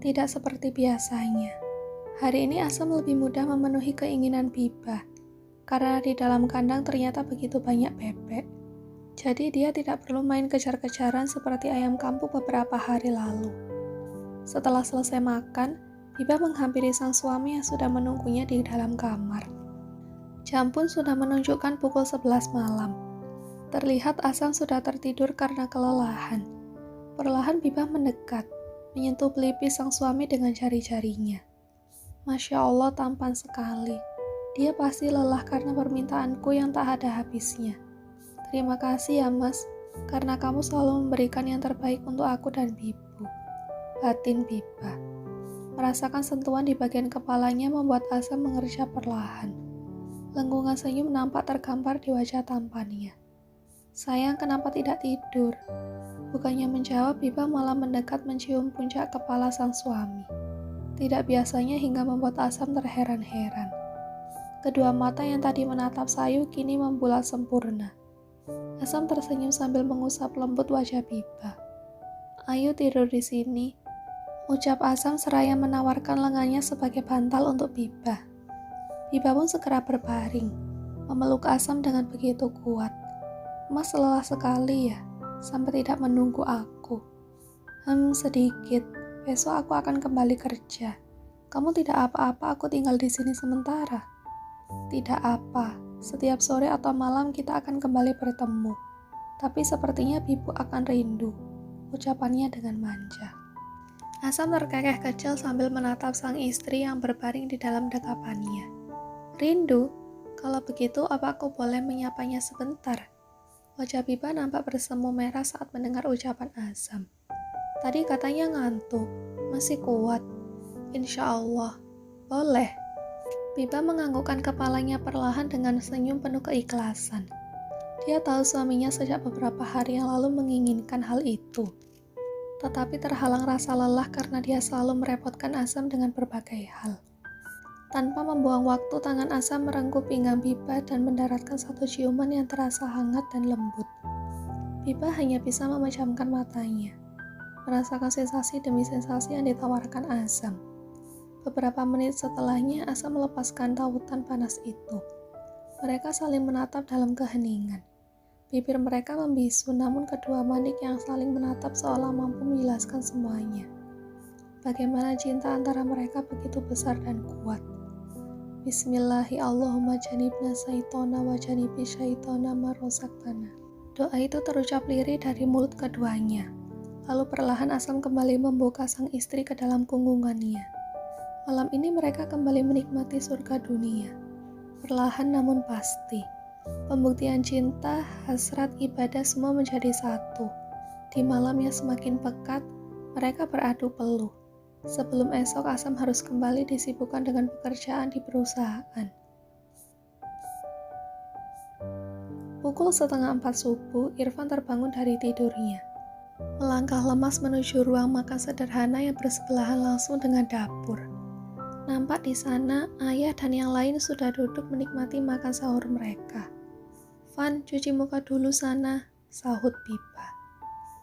Tidak seperti biasanya. Hari ini Asam lebih mudah memenuhi keinginan Bibah, karena di dalam kandang ternyata begitu banyak bebek. Jadi dia tidak perlu main kejar-kejaran seperti ayam kampung beberapa hari lalu. Setelah selesai makan, Bibah menghampiri sang suami yang sudah menunggunya di dalam kamar. Jam pun sudah menunjukkan pukul 11 malam. Terlihat Asam sudah tertidur karena kelelahan. Perlahan Bibah mendekat, menyentuh pelipis sang suami dengan jari-jarinya. Masya Allah, tampan sekali. Dia pasti lelah karena permintaanku yang tak ada habisnya. Terima kasih ya mas, karena kamu selalu memberikan yang terbaik untuk aku dan Bibu. Batin Bibah. Merasakan sentuhan di bagian kepalanya membuat Asam mengerja perlahan. Lengkungan senyum nampak tergambar di wajah tampannya. Sayang, kenapa tidak tidur? Bukannya menjawab, Bibah malah mendekat mencium puncak kepala sang suami. Tidak biasanya hingga membuat Asam terheran-heran. Kedua mata yang tadi menatap sayu kini membulat sempurna. Asam tersenyum sambil mengusap lembut wajah Bibah. Ayo tidur di sini, ucap Asam seraya menawarkan lengannya sebagai bantal untuk Bibah. Bibah pun segera berbaring, memeluk Asam dengan begitu kuat. Mas lelah sekali ya, sampai tidak menunggu aku. Sedikit. Besok aku akan kembali kerja. Kamu tidak apa-apa, aku tinggal di sini sementara. Tidak apa. Setiap sore atau malam kita akan kembali bertemu. Tapi sepertinya Bibu akan rindu. Ucapannya dengan manja. Asam terkekeh kecil sambil menatap sang istri yang berbaring di dalam dekapannya. Rindu? Kalau begitu, apa aku boleh menyapanya sebentar? Wajah Bibah nampak bersemu merah saat mendengar ucapan Asam. Tadi katanya ngantuk, masih kuat. Insya Allah, boleh. Bibah menganggukkan kepalanya perlahan dengan senyum penuh keikhlasan. Dia tahu suaminya sejak beberapa hari yang lalu menginginkan hal itu. Tetapi terhalang rasa lelah karena dia selalu merepotkan Asam dengan berbagai hal. Tanpa membuang waktu, tangan Asam merengkuh pinggang Bibah dan mendaratkan satu ciuman yang terasa hangat dan lembut. Bibah hanya bisa memejamkan matanya, merasakan sensasi demi sensasi yang ditawarkan Asam. Beberapa menit setelahnya, Asam melepaskan tautan panas itu. Mereka saling menatap dalam keheningan. Bibir mereka membisu, namun kedua manik yang saling menatap seolah mampu menjelaskan semuanya. Bagaimana cinta antara mereka begitu besar dan kuat. Bismillahi Allahumma janibna syaitona wa janibi syaitona ma rozaktana. Doa itu terucap lirih dari mulut keduanya. Lalu perlahan Asam kembali membuka sang istri ke dalam punggungannya. Malam ini mereka kembali menikmati surga dunia. Perlahan namun pasti. Pembuktian cinta, hasrat, ibadah semua menjadi satu. Di malam yang semakin pekat, mereka beradu peluh. Sebelum esok, Asam harus kembali disibukkan dengan pekerjaan di perusahaan. Pukul 3:30 subuh, Irfan terbangun dari tidurnya. Melangkah lemas menuju ruang makan sederhana yang bersebelahan langsung dengan dapur. Nampak di sana, ayah dan yang lain sudah duduk menikmati makan sahur mereka. Van, cuci muka dulu sana, sahut Bibah.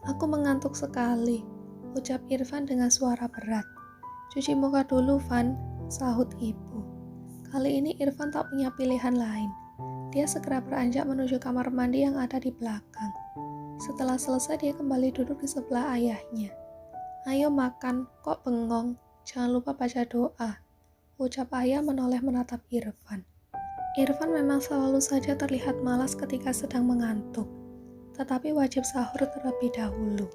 Aku mengantuk sekali, ucap Irfan dengan suara berat. Cuci muka dulu, Van, sahut ibu. Kali ini Irfan tak punya pilihan lain. Dia segera beranjak menuju kamar mandi yang ada di belakang. Setelah selesai, dia kembali duduk di sebelah ayahnya. Ayo makan, kok bengong, jangan lupa baca doa, ucap ayah menoleh menatap Irfan. Irfan memang selalu saja terlihat malas ketika sedang mengantuk, tetapi wajib sahur terlebih dahulu.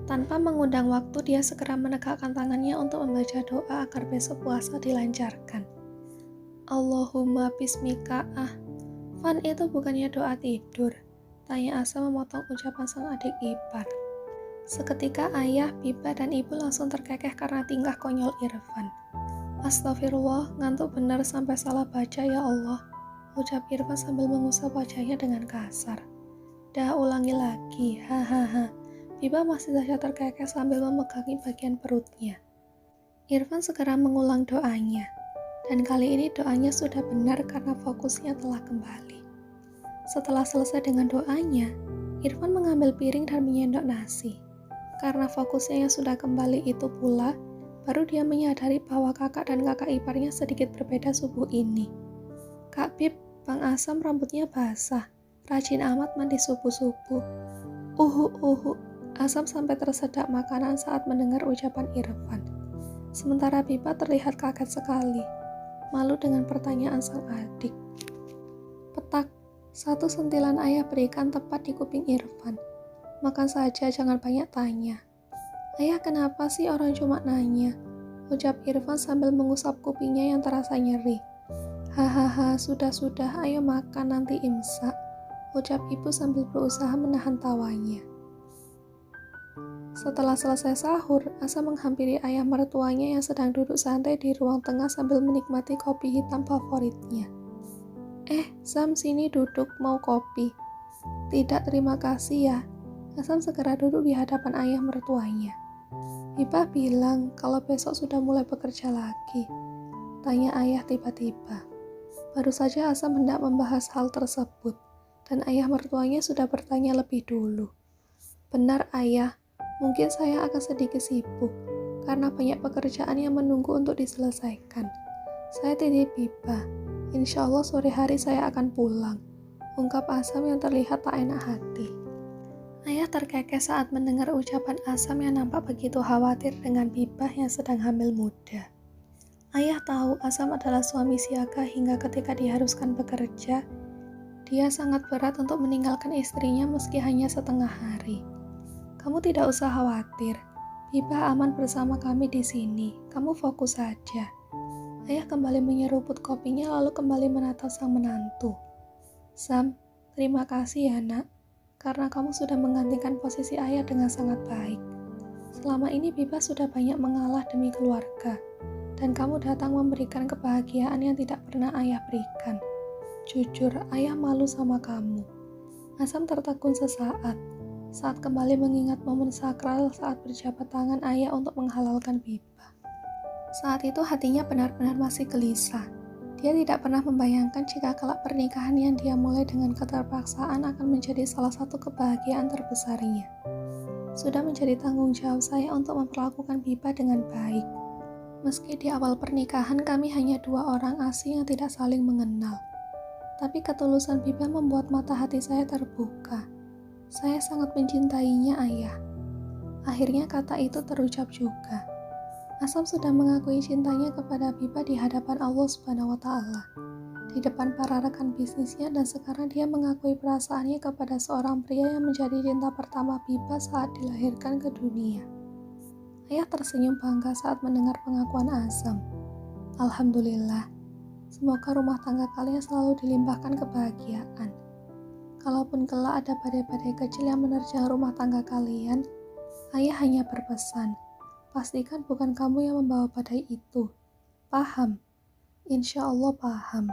Tanpa mengundang waktu, dia segera menegakkan tangannya untuk membaca doa agar besok puasa dilancarkan. Allahumma bismika Van, itu bukannya doa tidur, tanya Asam memotong ucapan sang adik ipar. Seketika ayah, Bibah, dan ibu langsung terkekeh karena tingkah konyol Irfan. Astagfirullah, ngantuk benar sampai salah baca ya Allah, ucap Irfan sambil mengusap wajahnya dengan kasar. Dah, ulangi lagi, hahaha. Bibah masih saja terkekeh sambil memegangi bagian perutnya. Irfan segera mengulang doanya, dan kali ini doanya sudah benar karena fokusnya telah kembali. Setelah selesai dengan doanya, Irfan mengambil piring dan menyendok nasi. Karena fokusnya yang sudah kembali itu pula, Baru dia menyadari bahwa kakak dan kakak iparnya sedikit berbeda subuh ini. "Kak Bib, Bang Asam rambutnya basah. Rajin amat mandi subuh-subuh." Uhu. Asam sampai tersedak makanan saat mendengar ucapan Irfan. Sementara Biba terlihat kaget sekali, malu dengan pertanyaan sang adik. Petak, satu sentilan ayah berikan tepat di kuping Irfan. "Makan saja, jangan banyak tanya." "Ayah, kenapa sih orang cuma nanya?" ucap Irfan sambil mengusap kupingnya yang terasa nyeri. "Hahaha, sudah, ayo makan nanti imsak," ucap ibu sambil berusaha menahan tawanya. Setelah selesai sahur, Asa menghampiri ayah mertuanya yang sedang duduk santai di ruang tengah sambil menikmati kopi hitam favoritnya. Sam, sini duduk, mau kopi?" "Tidak, terima kasih ya." Asam segera duduk di hadapan ayah mertuanya. "Biba bilang kalau besok sudah mulai bekerja lagi," tanya ayah tiba-tiba. Baru saja Asam hendak membahas hal tersebut, dan ayah mertuanya sudah bertanya lebih dulu. "Benar ayah, mungkin saya akan sedikit sibuk, karena banyak pekerjaan yang menunggu untuk diselesaikan. Saya titip Biba, insya Allah sore hari saya akan pulang," ungkap Asam yang terlihat tak enak hati. Ayah terkekeh saat mendengar ucapan Asam yang nampak begitu khawatir dengan Bibah yang sedang hamil muda. Ayah tahu Asam adalah suami siaga hingga ketika diharuskan bekerja, dia sangat berat untuk meninggalkan istrinya meski hanya setengah hari. "Kamu tidak usah khawatir, Bibah aman bersama kami di sini, kamu fokus saja." Ayah kembali menyeruput kopinya lalu kembali menatap sang menantu. "Sam, terima kasih ya nak, karena kamu sudah menggantikan posisi ayah dengan sangat baik. Selama ini Biba sudah banyak mengalah demi keluarga, dan kamu datang memberikan kebahagiaan yang tidak pernah ayah berikan. Jujur, ayah malu sama kamu." Asam tertegun sesaat, saat kembali mengingat momen sakral saat berjabat tangan ayah untuk menghalalkan Biba. Saat itu hatinya benar-benar masih gelisah. Dia tidak pernah membayangkan jika kelak pernikahan yang dia mulai dengan keterpaksaan akan menjadi salah satu kebahagiaan terbesarnya. Sudah menjadi tanggung jawab saya untuk memperlakukan Biba dengan baik. Meski di awal pernikahan kami hanya dua orang asing yang tidak saling mengenal. Tapi ketulusan Biba membuat mata hati saya terbuka. Saya sangat mencintainya ayah. Akhirnya kata itu terucap juga. Asam sudah mengakui cintanya kepada Biba di hadapan Allah Subhanahu wa Ta'ala, di depan para rekan bisnisnya, dan sekarang dia mengakui perasaannya kepada seorang pria yang menjadi cinta pertama Biba saat dilahirkan ke dunia. Ayah tersenyum bangga saat mendengar pengakuan Asam. Alhamdulillah, semoga rumah tangga kalian selalu dilimpahkan kebahagiaan. Kalaupun kelak ada badai-badai kecil yang menerjang rumah tangga kalian, ayah hanya berpesan, pastikan bukan kamu yang membawa badai itu. Paham? Insya Allah paham.